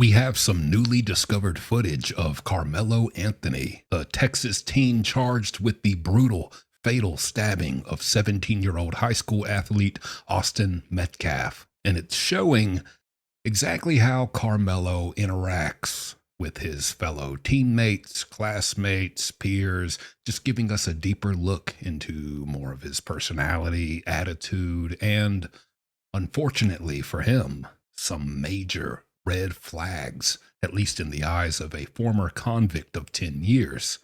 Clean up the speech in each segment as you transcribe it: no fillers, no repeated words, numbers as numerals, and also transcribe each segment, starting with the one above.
We have some newly discovered footage of Karmelo Anthony, a Texas teen charged with the brutal, fatal stabbing of 17-year-old high school athlete Austin Metcalf. And it's showing exactly how Karmelo interacts with his fellow teammates, classmates, peers, just giving us a deeper look into more of his personality, attitude, and, unfortunately for him, some major red flags, at least in the eyes of a former convict of 10 years,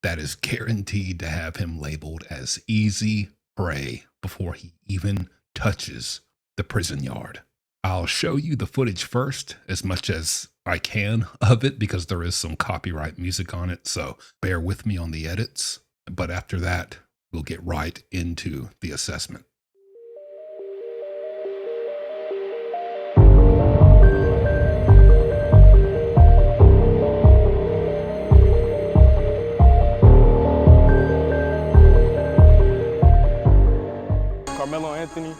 that is guaranteed to have him labeled as easy prey before he even touches the prison yard. I'll show you the footage first, as much as I can of it, because there is some copyright music on it, so bear with me on the edits. But after that, we'll get right into the assessment. Karmelo Anthony.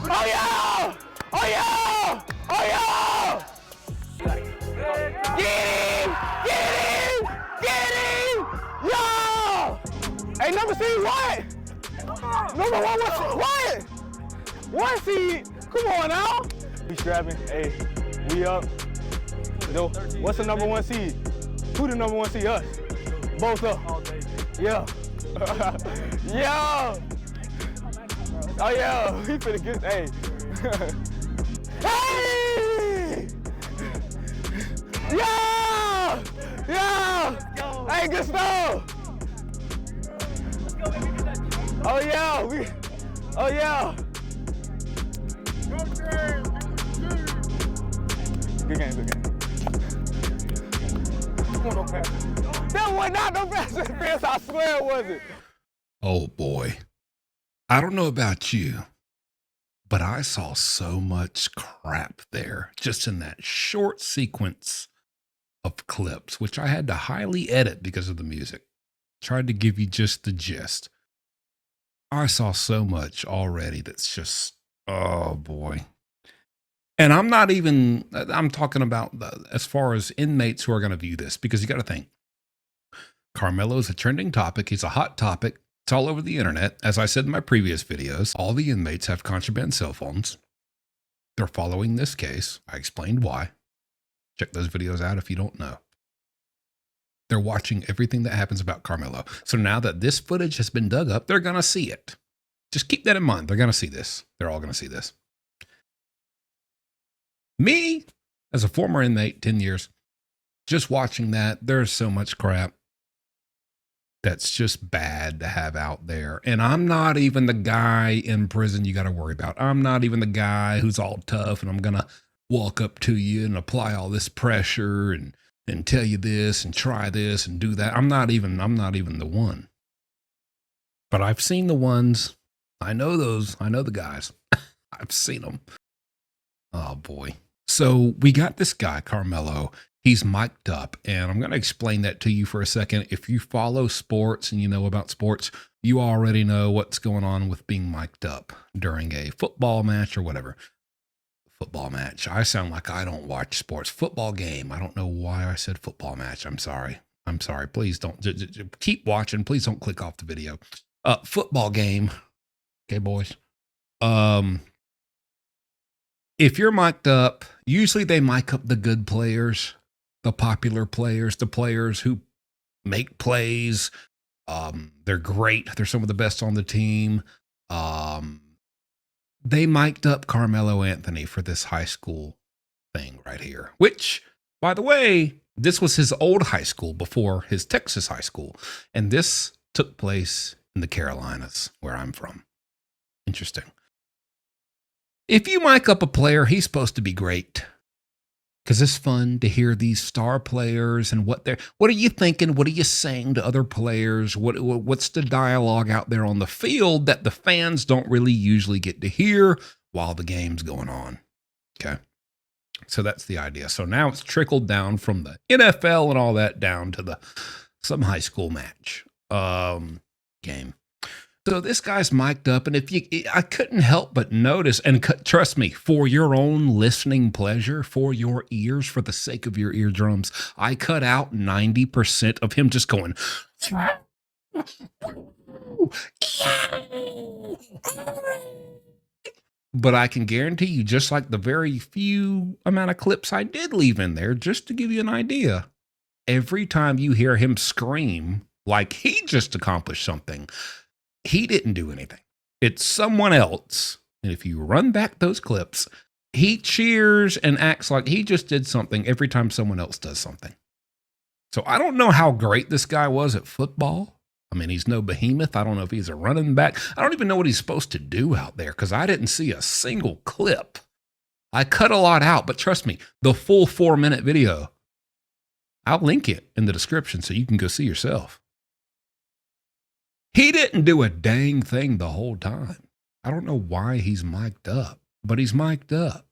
Oh yeah! Oh yeah! Oh yeah! Get him! Get him! Get him! Yo! Hey, number C, what? Number one, what? One seed? Come on now. We strapping. Hey, we up. Yo, what's the number one seed? Who the number one seed? Us. Both up. Yeah. Yeah. Oh yeah, he finna get, hey. Hey! Yeah! Yeah! Hey, good stuff! Oh yeah, oh yeah. Good game. That was not no pass defense, I swear it wasn't. Oh boy. I don't know about you, but I saw so much crap there just in that short sequence of clips, which I had to highly edit because of the music. Tried to give you just the gist. I saw so much already that's just, oh boy. And I'm talking about as far as inmates who are going to view this, because you got to think, Karmelo is a trending topic. He's a hot topic. It's all over the internet. As I said in my previous videos, all the inmates have contraband cell phones. They're following this case. I explained why. Check those videos out if you don't know. They're watching everything that happens about Karmelo. So now that this footage has been dug up, they're going to see it. Just keep that in mind. They're going to see this. They're all going to see this. Me, as a former inmate, 10 years, just watching that, there's so much crap that's just bad to have out there. And I'm not even the guy in prison you got to worry about. I'm not even the guy who's all tough and I'm going to walk up to you and apply all this pressure and tell you this and try this and do that. I'm not even the one. But I've seen the ones. I know those. I know the guys. I've seen them. Oh boy. So we got this guy, Karmelo. He's mic'd up, and I'm going to explain that to you for a second. If you follow sports and you know about sports, you already know what's going on with being mic'd up during a football match or whatever. Football match. I sound like I don't watch sports. Football game. I don't know why I said football match. I'm sorry. Please don't. Keep watching. Please don't click off the video. Football game. Okay, boys. If you're mic'd up, usually they mic up the good players, the popular players, the players who make plays. They're great. They're some of the best on the team. They mic'd up Karmelo Anthony for this high school thing right here, which, by the way, this was his old high school before his Texas high school. And this took place in the Carolinas, where I'm from. Interesting. If you mic up a player, he's supposed to be great. because it's fun to hear these star players and what are you thinking? What are you saying to other players? What's the dialogue out there on the field that the fans don't really usually get to hear while the game's going on? Okay. So that's the idea. So now it's trickled down from the NFL and all that down to some high school match game. So this guy's mic'd up, and I couldn't help but notice, and trust me, for your own listening pleasure, for your ears, for the sake of your eardrums, I cut out 90% of him just going. But I can guarantee you, just like the very few amount of clips I did leave in there, just to give you an idea, every time you hear him scream like he just accomplished something, he didn't do anything. It's someone else. And if you run back those clips, he cheers and acts like he just did something every time someone else does something. So I don't know how great this guy was at football. I mean, he's no behemoth. I don't know if he's a running back. I don't even know what he's supposed to do out there because I didn't see a single clip. I cut a lot out, but trust me, the full 4-minute video, I'll link it in the description so you can go see yourself. He didn't do a dang thing the whole time. I don't know why he's mic'd up, but he's mic'd up.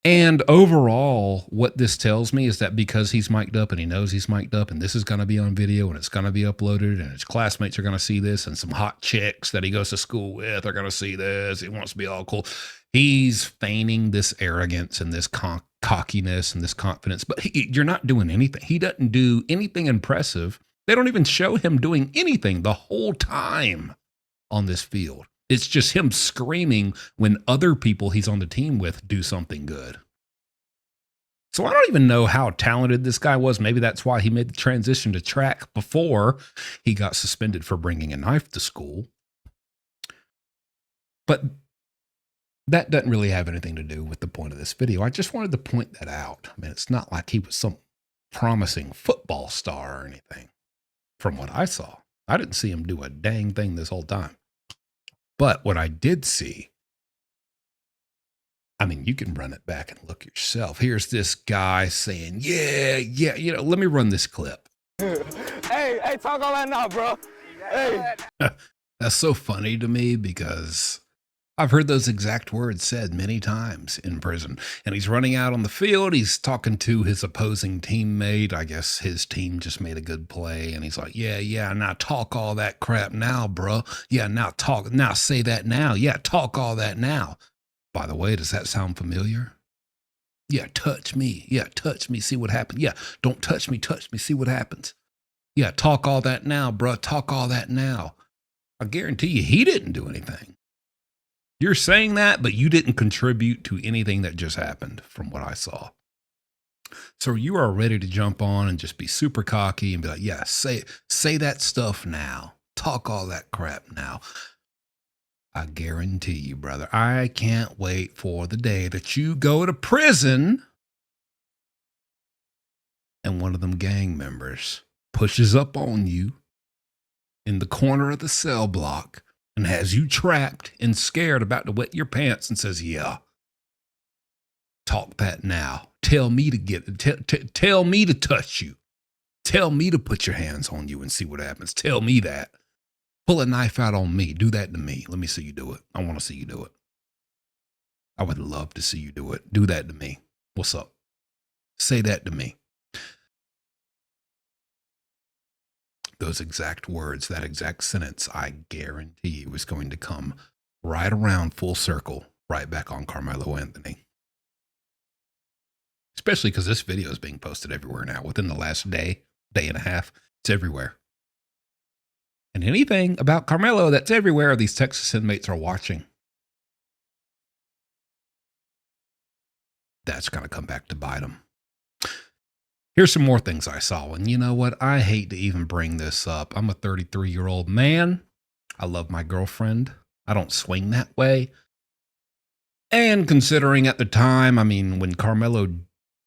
And overall, what this tells me is that because he's mic'd up and he knows he's mic'd up and this is going to be on video and it's going to be uploaded and his classmates are going to see this and some hot chicks that he goes to school with are going to see this. He wants to be all cool. He's feigning this arrogance and this cockiness and this confidence, but you're not doing anything. He doesn't do anything impressive. They don't even show him doing anything the whole time on this field. It's just him screaming when other people he's on the team with do something good. So I don't even know how talented this guy was. Maybe that's why he made the transition to track before he got suspended for bringing a knife to school. But that doesn't really have anything to do with the point of this video. I just wanted to point that out. I mean, it's not like he was some promising football star or anything. From what I saw, I didn't see him do a dang thing this whole time. But what I did see, I mean, you can run it back and look yourself. Here's this guy saying, yeah, let me run this clip. Hey, talk all that now, bro. Hey. That's so funny to me because I've heard those exact words said many times in prison. And he's running out on the field. He's talking to his opposing teammate. I guess his team just made a good play. And he's like, yeah, now talk all that crap now, bro. Yeah, now say that now. Yeah, talk all that now. By the way, does that sound familiar? Yeah, touch me. Yeah, touch me. See what happens. Yeah, don't touch me. See what happens. Yeah, talk all that now, bro. Talk all that now. I guarantee you he didn't do anything. You're saying that, but you didn't contribute to anything that just happened from what I saw. So you are ready to jump on and just be super cocky and be like, yeah, say that stuff now. Talk all that crap now. I guarantee you, brother, I can't wait for the day that you go to prison and one of them gang members pushes up on you in the corner of the cell block and has you trapped and scared about to wet your pants and says, yeah, talk that now. Tell me to tell me to touch you. Tell me to put your hands on you and see what happens. Tell me that. Pull a knife out on me. Do that to me. Let me see you do it. I want to see you do it. I would love to see you do it. Do that to me. What's up? Say that to me. Those exact words, that exact sentence, I guarantee you is going to come right around full circle, right back on Karmelo Anthony. Especially because this video is being posted everywhere now. Within the last day and a half, it's everywhere. And anything about Karmelo that's everywhere, these Texas inmates are watching. That's going to come back to bite them. Here's some more things I saw. And you know what? I hate to even bring this up. I'm a 33-year-old man. I love my girlfriend. I don't swing that way. And considering at the time, I mean, when Karmelo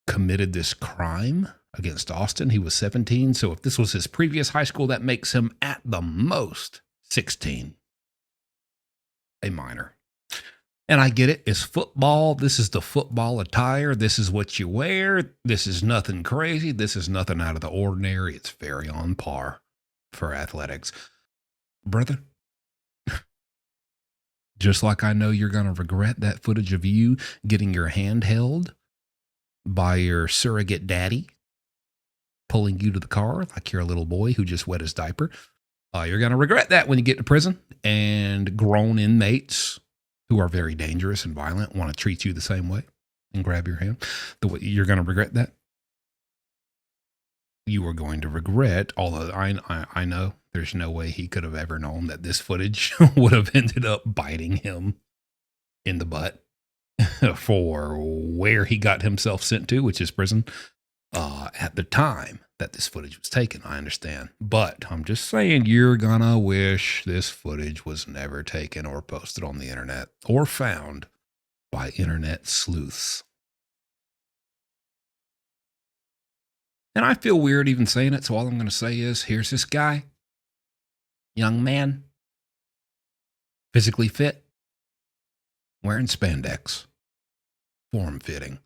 committed this crime against Austin, he was 17. So if this was his previous high school, that makes him at the most 16. A minor. And I get it. It's football. This is the football attire. This is what you wear. This is nothing crazy. This is nothing out of the ordinary. It's very on par for athletics. Brother, just like I know you're going to regret that footage of you getting your hand held by your surrogate daddy, pulling you to the car like you're a little boy who just wet his diaper. You're going to regret that when you get to prison, and grown inmates who are very dangerous and violent want to treat you the same way and grab your hand. You're going to regret that. You are going to regret, although I know there's no way he could have ever known that this footage would have ended up biting him in the butt for where he got himself sent to, which is prison, at the time that this footage was taken. I understand. But I'm just saying, you're gonna wish this footage was never taken or posted on the internet or found by internet sleuths. And I feel weird even saying it, so all I'm going to say is, here's this guy, young man, physically fit, wearing spandex, form-fitting.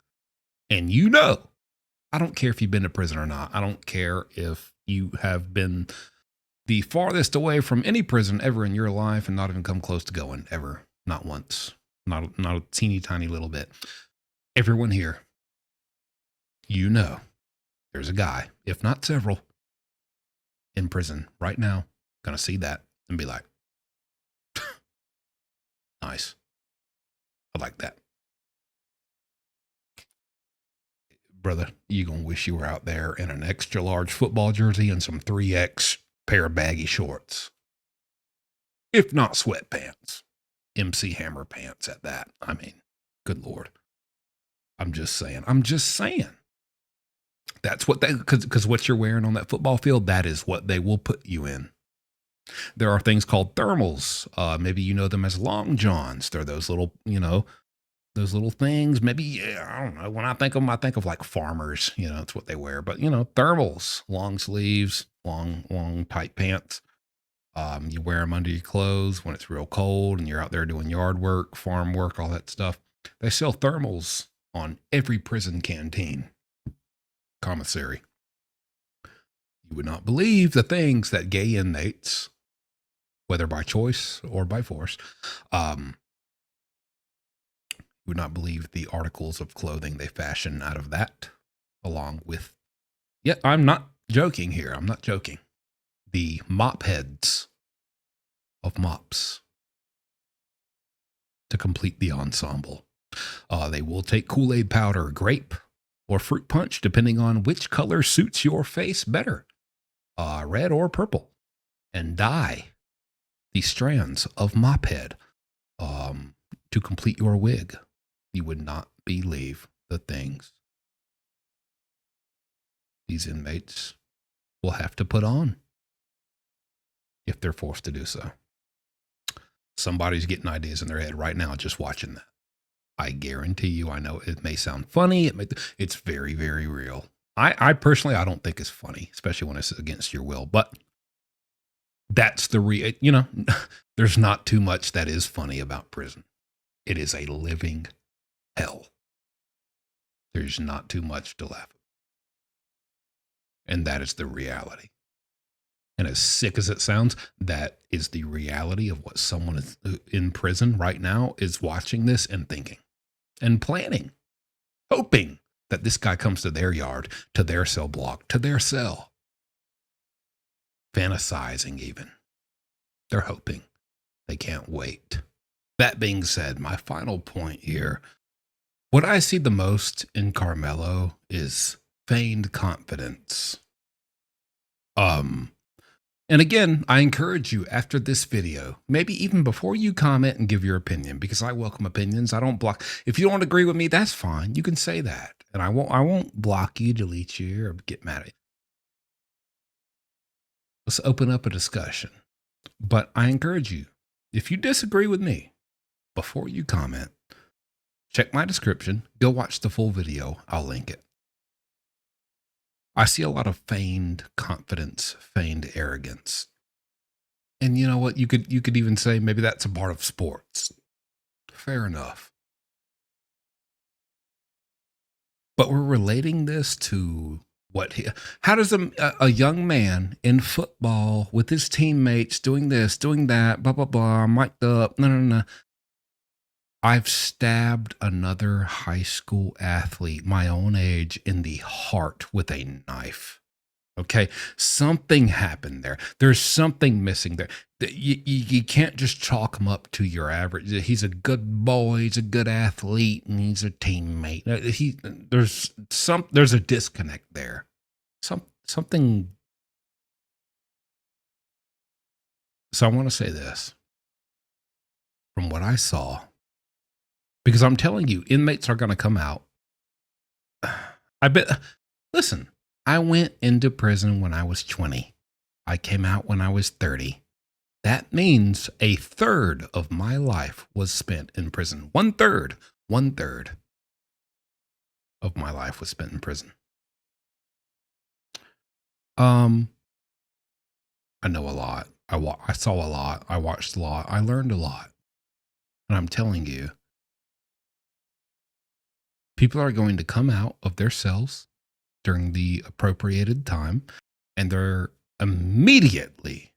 And you know, I don't care if you've been to prison or not. I don't care if you have been the farthest away from any prison ever in your life and not even come close to going ever. Not once. Not a teeny tiny little bit. Everyone here, you know, there's a guy, if not several, in prison right now, gonna see that and be like, nice. I like that. Brother, you gonna wish you were out there in an extra large football jersey and some 3X pair of baggy shorts. If not sweatpants. MC Hammer pants at that. I mean, good Lord. I'm just saying. That's what because what you're wearing on that football field, that is what they will put you in. There are things called thermals. Maybe you know them as long johns. They're those little, those little things. Maybe, I don't know. When I think of them, I think of like farmers, it's what they wear. But, thermals, long sleeves, long tight pants. You wear them under your clothes when it's real cold and you're out there doing yard work, farm work, all that stuff. They sell thermals on every prison canteen. Commissary. You would not believe the things that gay inmates, whether by choice or by force, you would not believe the articles of clothing they fashion out of that, along with, I'm not joking here. I'm not joking. The mop heads of mops to complete the ensemble. They will take Kool-Aid powder, grape, or fruit punch, depending on which color suits your face better, red or purple, and dye the strands of mop head to complete your wig. You would not believe the things these inmates will have to put on if they're forced to do so. Somebody's getting ideas in their head right now just watching that. I guarantee you, I know it may sound funny. It's very, very real. I personally, I don't think it's funny, especially when it's against your will, but that's there's not too much that is funny about prison. It is a living hell. There's not too much to laugh at. And that is the reality. And as sick as it sounds, that is the reality of what someone in prison right now is watching this and thinking and planning, hoping that this guy comes to their yard, to their cell block, to their cell. Fantasizing even. They're hoping. They can't wait. That being said, my final point here, what I see the most in Karmelo is feigned confidence. And again, I encourage you after this video, maybe even before you comment and give your opinion, because I welcome opinions. I don't block. If you don't agree with me, that's fine. You can say that. And I won't block you, delete you, or get mad at you. Let's open up a discussion. But I encourage you, if you disagree with me, before you comment, check my description. Go watch the full video. I'll link it. I see a lot of feigned confidence, feigned arrogance. And you know what? You could even say maybe that's a part of sports. Fair enough. But we're relating this to how does a young man in football with his teammates doing this, doing that, blah, blah, blah, mic'd up, no. I've stabbed another high school athlete my own age in the heart with a knife. Okay, something happened there. There's something missing there. You can't just chalk him up to your average. He's a good boy. He's a good athlete, and he's a teammate. There's a disconnect there. Something. So I want to say this from what I saw, because I'm telling you, inmates are going to come out. I bet. Listen. I went into prison when I was 20. I came out when I was 30. That means a third of my life was spent in prison. One third of my life was spent in prison. I know a lot. I saw a lot. I watched a lot. I learned a lot. And I'm telling you, people are going to come out of their cells during the appropriated time, and they're immediately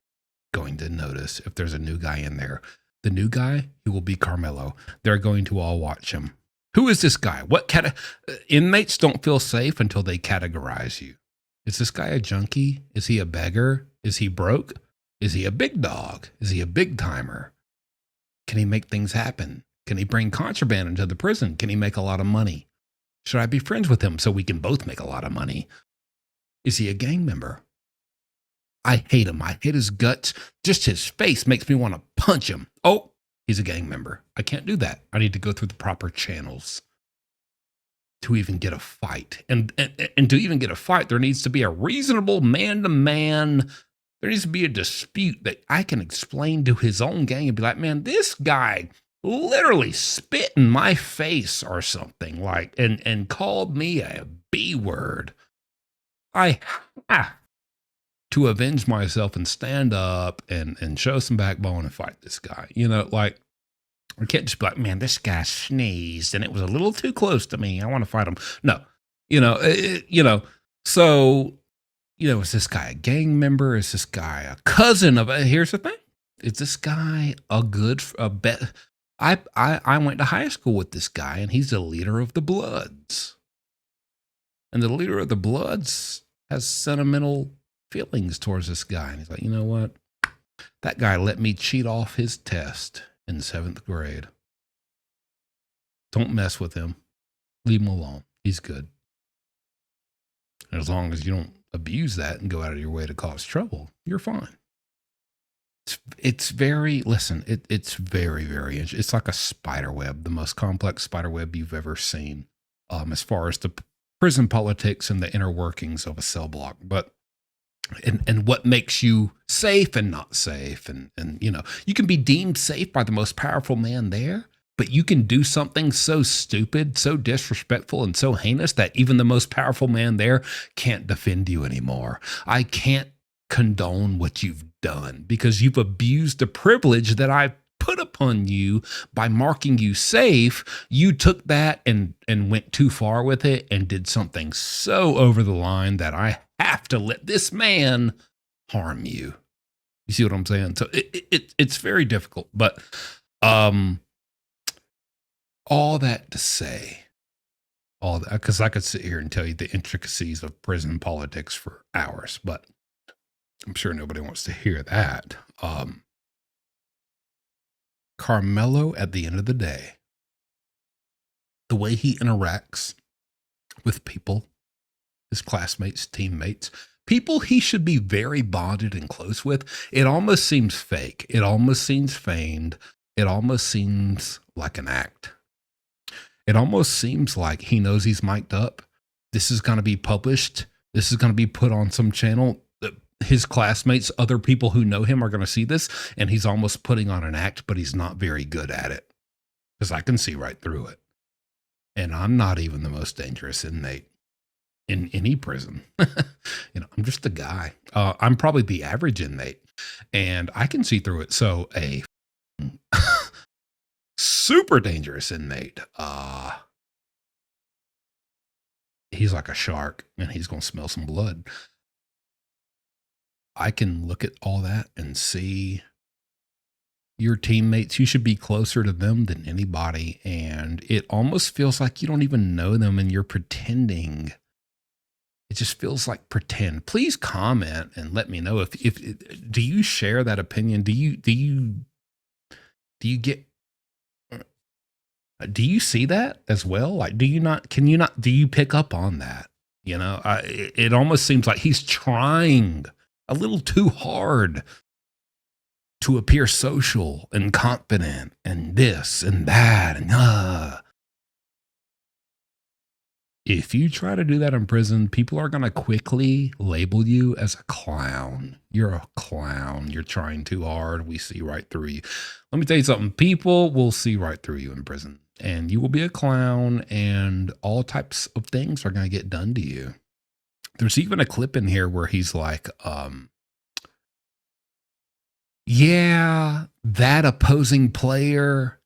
going to notice if there's a new guy in there. The new guy, he will be Karmelo. They're going to all watch him. Who is this guy? Inmates don't feel safe until they categorize you. Is this guy a junkie? Is he a beggar? Is he broke? Is he a big dog? Is he a big timer? Can he make things happen? Can he bring contraband into the prison? Can he make a lot of money? Should I be friends with him so we can both make a lot of money? Is he a gang member? I hate him. I hate his guts. Just his face makes me want to punch him. Oh, he's a gang member. I can't do that. I need to go through the proper channels to even get a fight. And to even get a fight, there needs to be a reasonable man-to-man. There needs to be a dispute that I can explain to his own gang and be like, man, this guy literally spit in my face or something like, and called me a B word. I have to avenge myself and stand up and show some backbone and fight this guy. You know, like, I can't just be like, man, this guy sneezed and it was a little too close to me. I want to fight him. No, so, is this guy a gang member? Is this guy a cousin of here's the thing. Is this guy I went to high school with this guy, and he's the leader of the Bloods. And the leader of the Bloods has sentimental feelings towards this guy. And he's like, you know what? That guy let me cheat off his test in 7th grade. Don't mess with him. Leave him alone. He's good. And as long as you don't abuse that and go out of your way to cause trouble, you're fine. It's very, it's very, very interesting. It's like a spider web, the most complex spider web you've ever seen, as far as the prison politics and the inner workings of a cell block. But, and what makes you safe and not safe. And, you can be deemed safe by the most powerful man there, but you can do something so stupid, so disrespectful, and so heinous that even the most powerful man there can't defend you anymore. I can't condone what you've done because you've abused the privilege that I put upon you by marking you safe. You took that and went too far with it and did something so over the line that I have to let this man harm you. You see what I'm saying? So it's very difficult, but all that to say, all that, because I could sit here and tell you the intricacies of prison politics for hours, but I'm sure nobody wants to hear that. Karmelo, at the end of the day, the way he interacts with people, his classmates, teammates, people he should be very bonded and close with, it almost seems fake. It almost seems feigned. It almost seems like an act. It almost seems like he knows he's mic'd up. This is going to be published. This is going to be put on some channel. His classmates, other people who know him are going to see this, and he's almost putting on an act, but he's not very good at it because I can see right through it. And I'm not even the most dangerous inmate in any prison. I'm just a guy. I'm probably the average inmate, and I can see through it. So super dangerous inmate. He's like a shark, and he's going to smell some blood. I can look at all that and see your teammates. You should be closer to them than anybody, and it almost feels like you don't even know them and you're pretending. It just feels like pretend. Please comment and let me know if do you share that opinion? Do you see that as well? Like, do you pick up on that? You know, it almost seems like he's trying a little too hard to appear social and confident and this and that. And if you try to do that in prison, people are going to quickly label you as a clown. You're a clown. You're trying too hard. We see right through you. Let me tell you something. People will see right through you in prison, and you will be a clown, and all types of things are going to get done to you. There's even a clip in here where he's like, yeah, that opposing player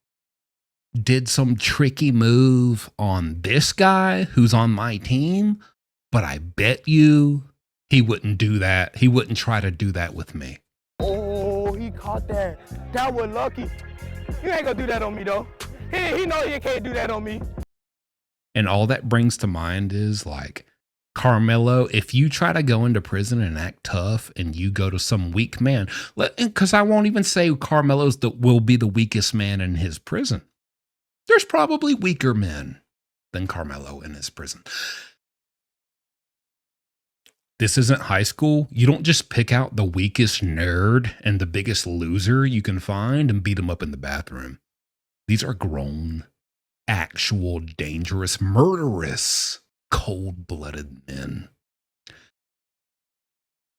did some tricky move on this guy who's on my team, but I bet you he wouldn't do that. He wouldn't try to do that with me. Oh, he caught that. That was lucky. You ain't gonna do that on me, though. He know he can't do that on me. And all that brings to mind is like, Karmelo, if you try to go into prison and act tough and you go to some weak man, because I won't even say Carmelo's will be the weakest man in his prison. There's probably weaker men than Karmelo in his prison. This isn't high school. You don't just pick out the weakest nerd and the biggest loser you can find and beat him up in the bathroom. These are grown, actual, dangerous, murderous, cold-blooded men.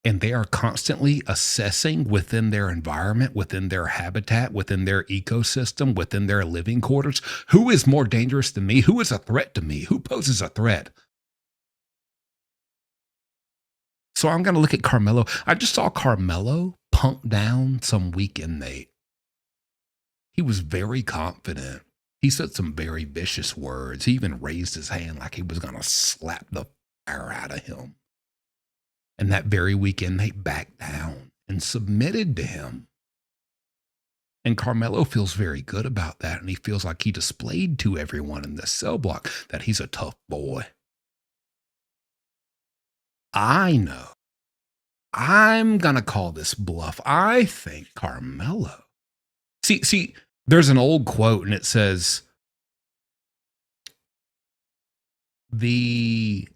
And they are constantly assessing within their environment, within their habitat, within their ecosystem, within their living quarters. Who is more dangerous than me? Who is a threat to me? Who poses a threat? So I'm going to look at Karmelo. I just saw Karmelo punk down some weak inmate. He was very confident. He said some very vicious words. He even raised his hand like he was going to slap the fire out of him. And that very weak inmate backed down and submitted to him. And Karmelo feels very good about that. And he feels like he displayed to everyone in this cell block that he's a tough boy. I know. I'm going to call this bluff. I think Karmelo. See, there's an old quote and it says, the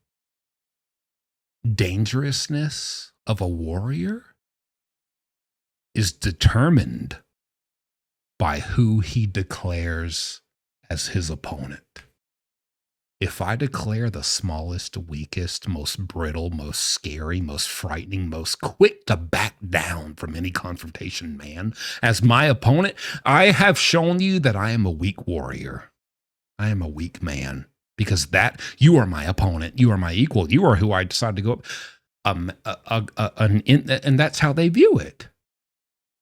dangerousness of a warrior is determined by who he declares as his opponent. If I declare the smallest, weakest, most brittle, most scary, most frightening, most quick to back down from any confrontation man as my opponent, I have shown you that I am a weak warrior. I am a weak man because that you are my opponent. You are my equal. You are who I decide to go up. And that's how they view it.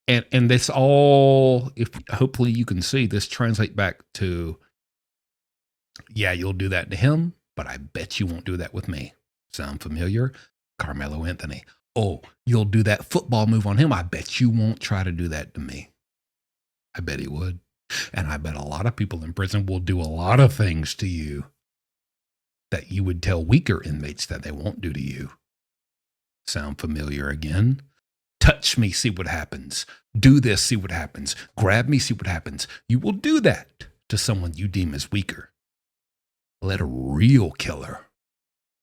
And this all, if hopefully you can see this translate back to, yeah, you'll do that to him, but I bet you won't do that with me. Sound familiar? Carmelo Anthony. Oh, you'll do that football move on him. I bet you won't try to do that to me. I bet he would. And I bet a lot of people in prison will do a lot of things to you that you would tell weaker inmates that they won't do to you. Sound familiar again? Touch me, see what happens. Do this, see what happens. Grab me, see what happens. You will do that to someone you deem as weaker. Let a real killer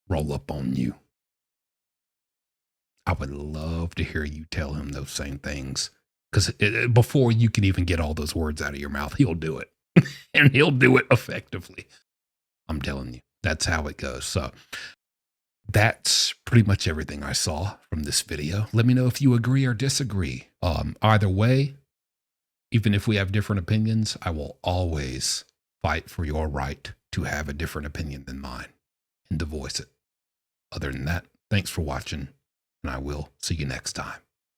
roll up on you. I would love to hear you tell him those same things. Because before you can even get all those words out of your mouth, he'll do it. And he'll do it effectively. I'm telling you, that's how it goes. So that's pretty much everything I saw from this video. Let me know if you agree or disagree. Either way, even if we have different opinions, I will always fight for your right to have a different opinion than mine and to voice it. Other than that, thanks for watching, and I will see you next time.